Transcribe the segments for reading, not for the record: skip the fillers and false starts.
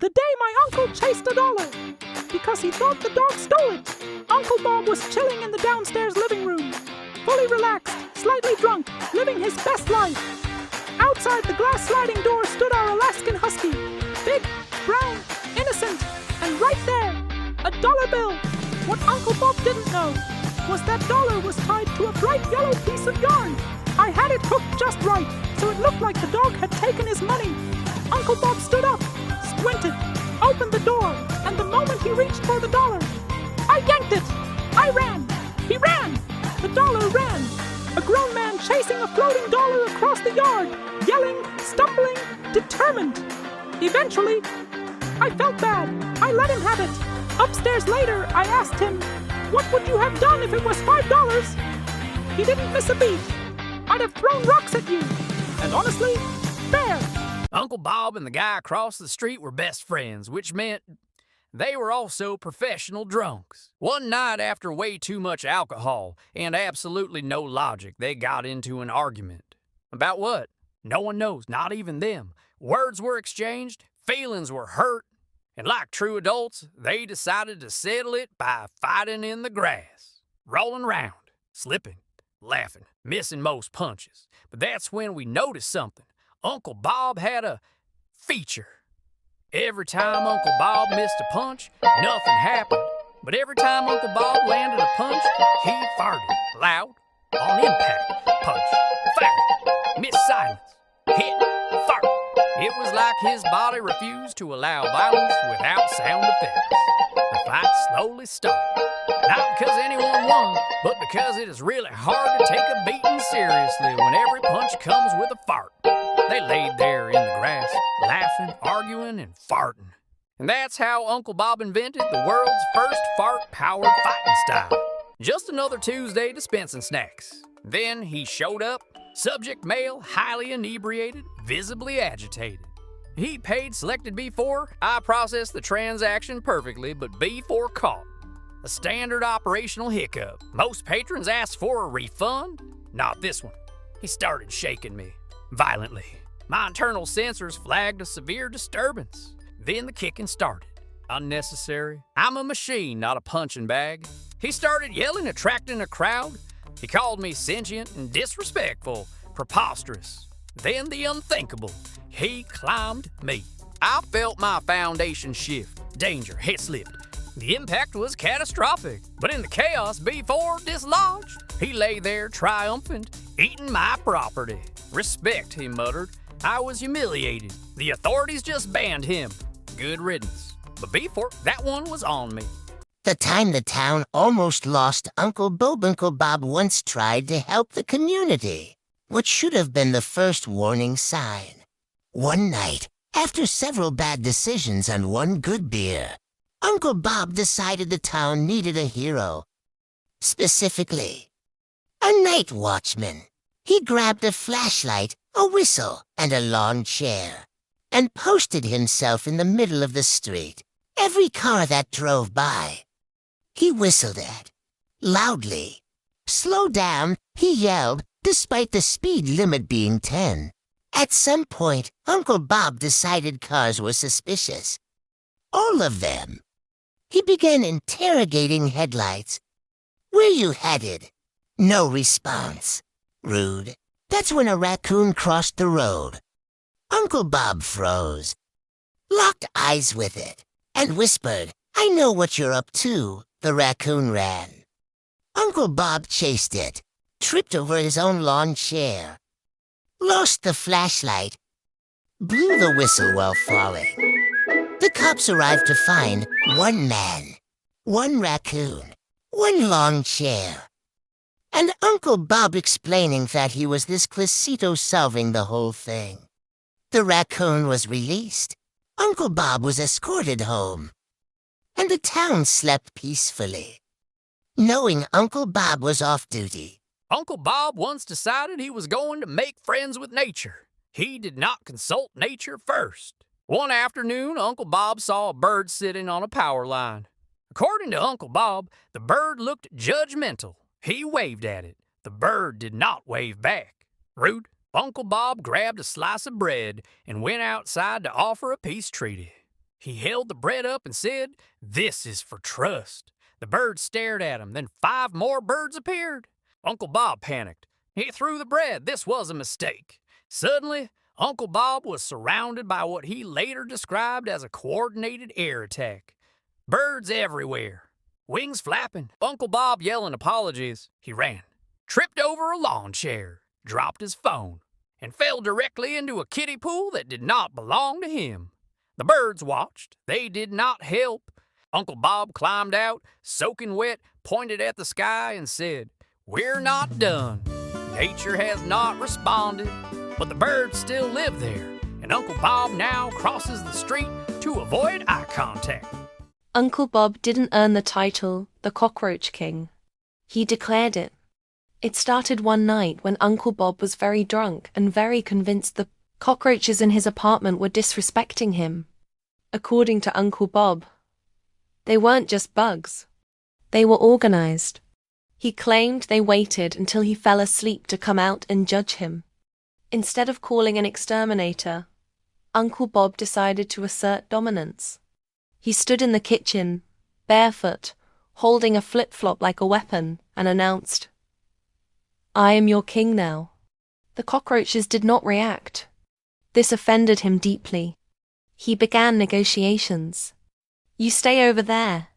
The day my uncle chased a dollar because he thought the dog stole it. Uncle Bob was chilling in the downstairs living room, fully relaxed, slightly drunk, living his best life. Outside the glass sliding door stood our Alaskan husky, big, brown, innocent, and right there, a dollar bill. What Uncle Bob didn't know was that dollar was tied to a bright yellow piece of yarn. I had it hooked just right, so it looked like the dog had taken his money. Uncle Bob stood up, squinted, opened the door, and the moment he reached for the dollar, I yanked it! I ran! He ran! The dollar ran! A grown man chasing a floating dollar across the yard, yelling, stumbling, determined. Eventually, I felt bad. I let him have it. Upstairs later, I asked him, "What would you have done if it was $5? He didn't miss a beat. I'd have thrown rocks at you. And honestly, fair. Uncle Bob and the guy across the street were best friends, which meant they were also professional drunks. One night, after way too much alcohol and absolutely no logic, they got into an argument. About what? No one knows, not even them. Words were exchanged, feelings were hurt, and like true adults, they decided to settle it by fighting in the grass, rolling around, slipping, laughing, missing most punches. But that's when we noticed something. Uncle Bob had a feature. Every time Uncle Bob missed a punch, nothing happened. But every time Uncle Bob landed a punch, he farted loud, on impact, punch, fire, miss silence, hit, fart. It was like his body refused to allow violence without sound effects. The fight slowly started. Not because anyone won, but because it is really hard to take a beating seriously when every punch comes with a fart. They laid there in the grass, laughing, arguing, and farting. And that's how Uncle Bob invented the world's first fart-powered fighting style. Just another Tuesday dispensing snacks. Then he showed up, subject male, highly inebriated, visibly agitated. He paid selected B4. I processed the transaction perfectly, but B4 caught. A standard operational hiccup. Most patrons asked for a refund. Not this one. He started shaking me violently. My internal sensors flagged a severe disturbance. Then the kicking started. Unnecessary. I'm a machine, not a punching bag. He started yelling, attracting a crowd. He called me sentient and disrespectful, preposterous. Then the unthinkable. He climbed me. I felt my foundation shift. Danger, head slipped. The impact was catastrophic, but in the chaos, B4 dislodged. He lay there triumphant, eating my property. Respect, he muttered. I was humiliated. The authorities just banned him. Good riddance. But B4, that one was on me. The time the town almost lost Uncle Bob once tried to help the community, which should have been the first warning sign. One night, after several bad decisions and one good beer, Uncle Bob decided the town needed a hero. Specifically, a night watchman. He grabbed a flashlight, a whistle, and a lawn chair, and posted himself in the middle of the street. Every car that drove by, he whistled at, loudly. "Slow down," he yelled, despite the speed limit being 10. At some point, Uncle Bob decided cars were suspicious. All of them. He began interrogating headlights. "Where you headed?" No response. Rude. That's when a raccoon crossed the road. Uncle Bob froze, locked eyes with it, and whispered, "I know what you're up to." The raccoon ran. Uncle Bob chased it, tripped over his own lawn chair, lost the flashlight, blew the whistle while falling. The cops arrived to find one man, one raccoon, one long chair, and Uncle Bob explaining that he was this Clicito solving the whole thing. The raccoon was released. Uncle Bob was escorted home, and the town slept peacefully, knowing Uncle Bob was off duty. Uncle Bob once decided he was going to make friends with nature. He did not consult nature first. One afternoon, Uncle Bob saw a bird sitting on a power line. According to Uncle Bob, the bird looked judgmental. He waved at it. The bird did not wave back. Rude. Uncle Bob grabbed a slice of bread and went outside to offer a peace treaty. He held the bread up and said, "This is for trust." The birds stared at him, then 5 more birds appeared. Uncle Bob panicked. He threw the bread. This was a mistake. Suddenly, Uncle Bob was surrounded by what he later described as a coordinated air attack. Birds everywhere, wings flapping. Uncle Bob yelling apologies. He ran, tripped over a lawn chair, dropped his phone, and fell directly into a kiddie pool that did not belong to him. The birds watched. They did not help. Uncle Bob climbed out, soaking wet, pointed at the sky, and said, "We're not done. Nature has not responded, but the birds still live there, and Uncle Bob now crosses the street to avoid eye contact." Uncle Bob didn't earn the title, the Cockroach King. He declared it. It started one night when Uncle Bob was very drunk and very convinced the cockroaches in his apartment were disrespecting him. According to Uncle Bob, they weren't just bugs. They were organized. He claimed they waited until he fell asleep to come out and judge him. Instead of calling an exterminator, Uncle Bob decided to assert dominance. He stood in the kitchen, barefoot, holding a flip-flop like a weapon, and announced, "I am your king now." The cockroaches did not react. This offended him deeply. He began negotiations. "You stay over there,"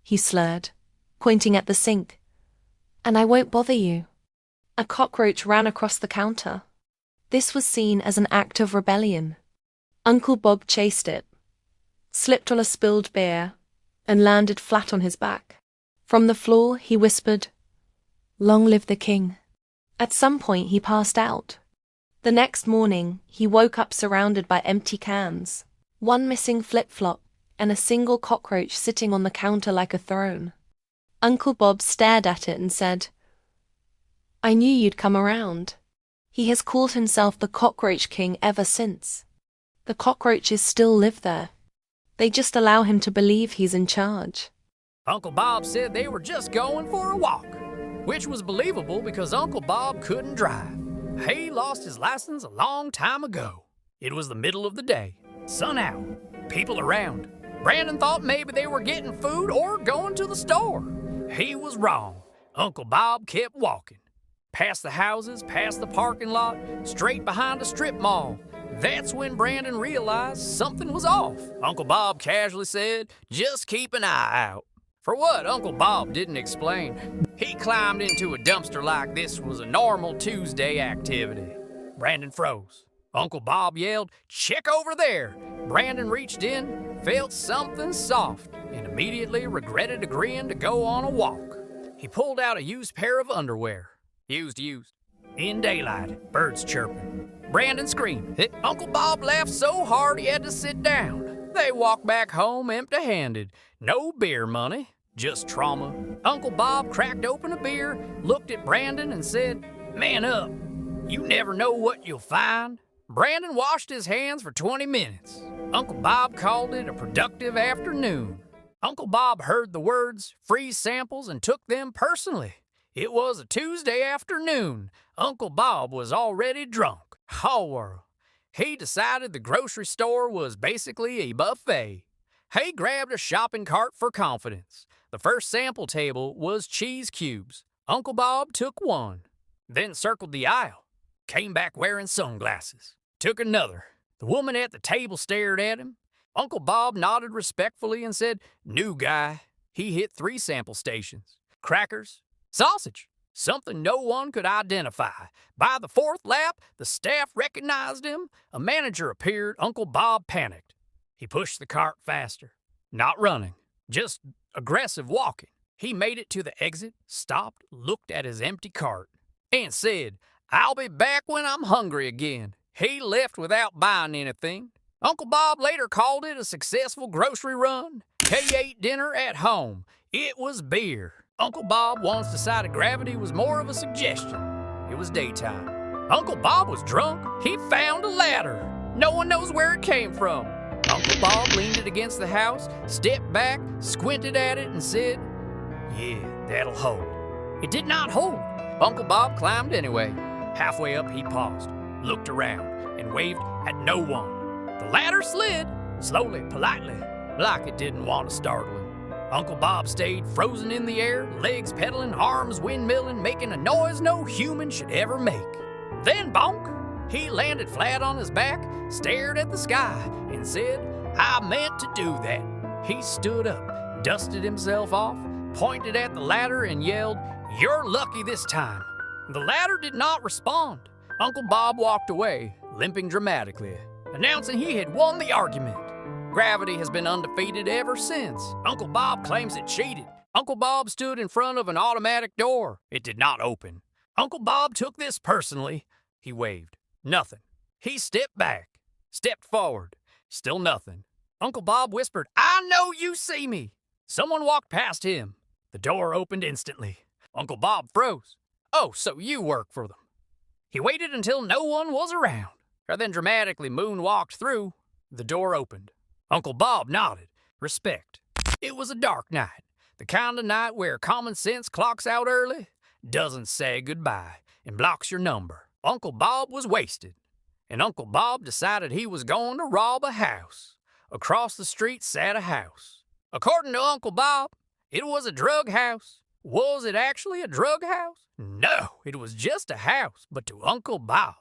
he slurred, pointing at the sink, "and I won't bother you." A cockroach ran across the counter. This was seen as an act of rebellion. Uncle Bob chased it, slipped on a spilled beer, and landed flat on his back. From the floor, he whispered, "Long live the king." At some point, he passed out. The next morning, he woke up surrounded by empty cans, one missing flip-flop, and a single cockroach sitting on the counter like a throne. Uncle Bob stared at it and said, "I knew you'd come around." He has called himself the Cockroach King ever since. The cockroaches still live there. They just allow him to believe he's in charge. Uncle Bob said they were just going for a walk, which was believable because Uncle Bob couldn't drive. He lost his license a long time ago. It was the middle of the day, sun out, people around. Brandon thought maybe they were getting food or going to the store. He was wrong. Uncle Bob kept walking. Past the houses, past the parking lot, straight behind a strip mall. That's when Brandon realized something was off. Uncle Bob casually said, "Just keep an eye out." For what Uncle Bob didn't explain, he climbed into a dumpster like this was a normal Tuesday activity. Brandon froze. Uncle Bob yelled, "Check over there." Brandon reached in, felt something soft, and immediately regretted agreeing to go on a walk. He pulled out a used pair of underwear. Used. In daylight, birds chirping. Brandon screamed. Uncle Bob laughed so hard he had to sit down. They walked back home empty-handed. No beer money, just trauma. Uncle Bob cracked open a beer, looked at Brandon and said, "Man up. You never know what you'll find." Brandon washed his hands for 20 minutes. Uncle Bob called it a productive afternoon. Uncle Bob heard the words free samples and took them personally. It was a Tuesday afternoon. Uncle Bob was already drunk. Horror. He decided the grocery store was basically a buffet. He grabbed a shopping cart for confidence. The first sample table was cheese cubes. Uncle Bob took one, then circled the aisle, came back wearing sunglasses, took another. The woman at the table stared at him. Uncle Bob nodded respectfully and said, "New guy." He hit 3 sample stations. Crackers, sausage, something no one could identify. By the 4th lap, the staff recognized him. A manager appeared. Uncle Bob panicked. He pushed the cart faster. Not running, just aggressive walking. He made it to the exit, stopped, looked at his empty cart, and said, "I'll be back when I'm hungry again." He left without buying anything. Uncle Bob later called it a successful grocery run. He ate dinner at home. It was beer. Uncle Bob once decided gravity was more of a suggestion. It was daytime. Uncle Bob was drunk. He found a ladder. No one knows where it came from. Uncle Bob leaned it against the house, stepped back, squinted at it, and said, "Yeah, that'll hold." It did not hold. Uncle Bob climbed anyway. Halfway up, he paused, looked around, and waved at no one. The ladder slid. slowly, politely, like it didn't want to startle him. Uncle Bob stayed frozen in the air, legs pedaling, arms windmilling, making a noise no human should ever make. Then, bonk, he landed flat on his back, stared at the sky, and said, "I meant to do that." He stood up, dusted himself off, pointed at the ladder, and yelled, "You're lucky this time." The ladder did not respond. Uncle Bob walked away, limping dramatically, announcing he had won the argument. Gravity has been undefeated ever since. Uncle Bob claims it cheated. Uncle Bob stood in front of an automatic door. It did not open. Uncle Bob took this personally. He waved. Nothing. He stepped back, stepped forward. Still nothing. Uncle Bob whispered, "I know you see me." Someone walked past him. The door opened instantly. Uncle Bob froze. "Oh, so you work for them." He waited until no one was around, and then dramatically moonwalked through. The door opened. Uncle Bob nodded. Respect. It was a dark night, the kind of night where common sense clocks out early, doesn't say goodbye, and blocks your number. Uncle Bob was wasted, and Uncle Bob decided he was going to rob a house. Across the street sat a house. According to Uncle Bob, it was a drug house. Was it actually a drug house? No, it was just a house, but to Uncle Bob,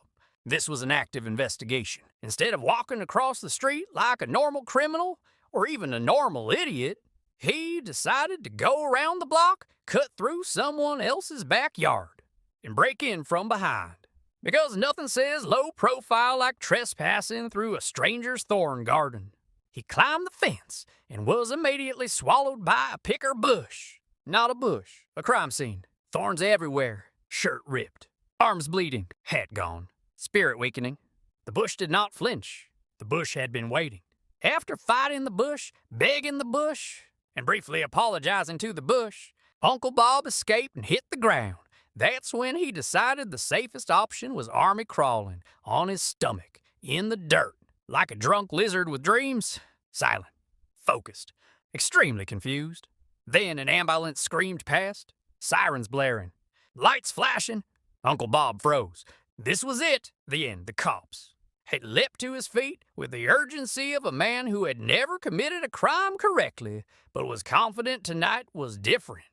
this was an active investigation. Instead of walking across the street like a normal criminal or even a normal idiot, he decided to go around the block, cut through someone else's backyard, and break in from behind. Because nothing says low profile like trespassing through a stranger's thorn garden. He climbed the fence and was immediately swallowed by a picker bush. Not a bush, a crime scene. Thorns everywhere, shirt ripped, arms bleeding, hat gone, spirit weakening. The bush did not flinch. The bush had been waiting. After fighting the bush, begging the bush, and briefly apologizing to the bush, Uncle Bob escaped and hit the ground. That's when he decided the safest option was army crawling on his stomach, in the dirt, like a drunk lizard with dreams. Silent, focused, extremely confused. Then an ambulance screamed past, sirens blaring, lights flashing. Uncle Bob froze. This was it, the end, the cops. Had leapt to his feet with the urgency of a man who had never committed a crime correctly, but was confident tonight was different.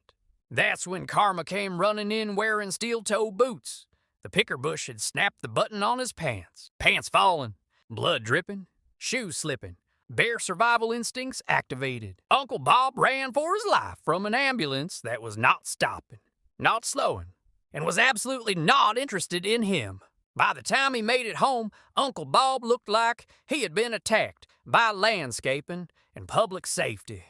That's when Karma came running in wearing steel-toe boots. The picker bush had snapped the button on his pants, pants falling, blood dripping, shoes slipping, bear survival instincts activated. Uncle Bob ran for his life from an ambulance that was not stopping, not slowing, and was absolutely not interested in him. By the time he made it home, Uncle Bob looked like he had been attacked by landscaping and public safety.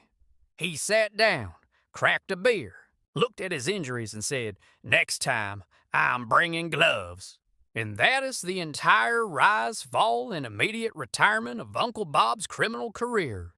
He sat down, cracked a beer, looked at his injuries and said, "Next time, I'm bringing gloves." And that is the entire rise, fall, and immediate retirement of Uncle Bob's criminal career.